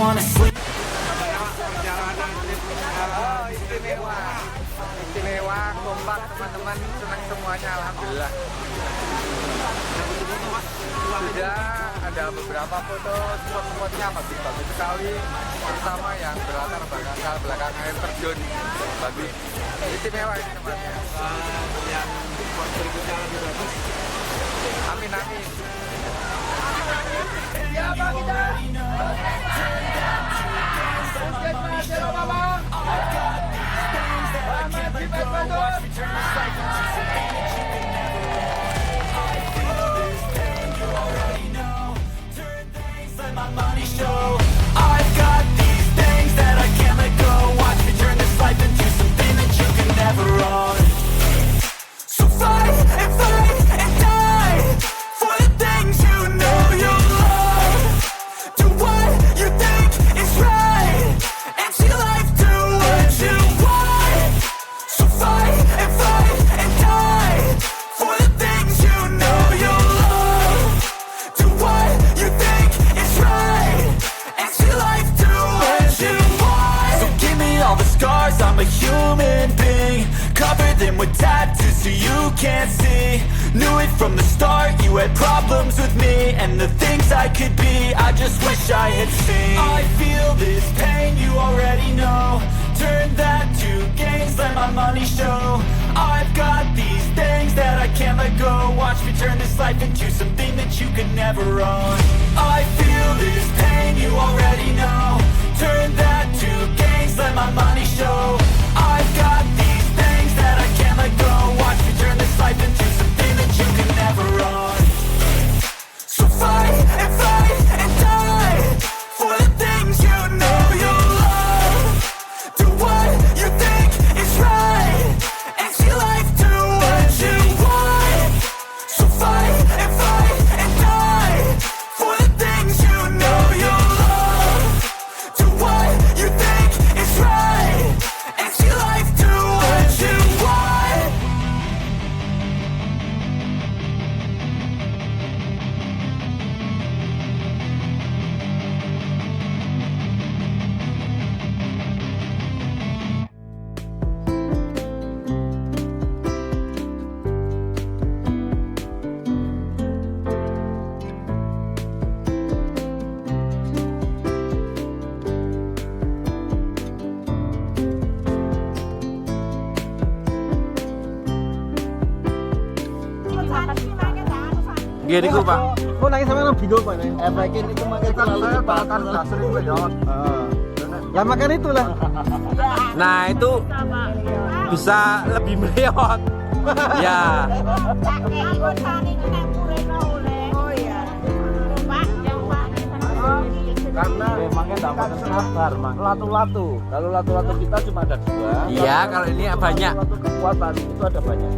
wanna sleep. Istimewa, kompak teman-teman, senang semuanya, alhamdulillah. Sudah ada beberapa foto spot-spotnya bagus-bagus sekali, terutama yang berlatar belakang air terjun. Bagus, istimewa ini tempatnya. Yang spot berikutnya lebih bagus. Amin amin. Siapa kita? Puskesmas Selopampangan. I've got these things that I can't let go. Watch me turn this life into something that you can never own. So fight and die for the things you know you love. Do what you think is right and see life do what you want. So fight and die for the things you know you love. Do what you think is right and see life do what you want. So give me all the scars, I'm a human being. Cover them with tattoos so you can't see. Knew it from the start, you had problems with me and the things I could be, I just wish I had seen. I feel this pain, you already know. Turn that to gains, let my money show. I've got these things that I can't let go. Watch me turn this life into something that you could never own. I feel this pain, you already know. Turn that to gains, let my money show. I've got these things that I can't let go. Watch me turn this life into something that you can never own. So fight and die for the things you know you love. Do what you think is right and see life do what you want. So fight and die for the things you know you love. Do what you think is right and see life do what you want. Gini ku Pak. Oh nangis sama bingung Pak nih. Efekin itu makin terlalu cepat kan udah sering lewat. Lah makan itulah. Nah itu bisa lebih melihat. Ya. Karena memangnya dapat sabar, Mang. Latu-latu. Kalau latu-latu kita cuma ada 2. Iya, kalau ini banyak. Latu kekuatan itu ada banyak.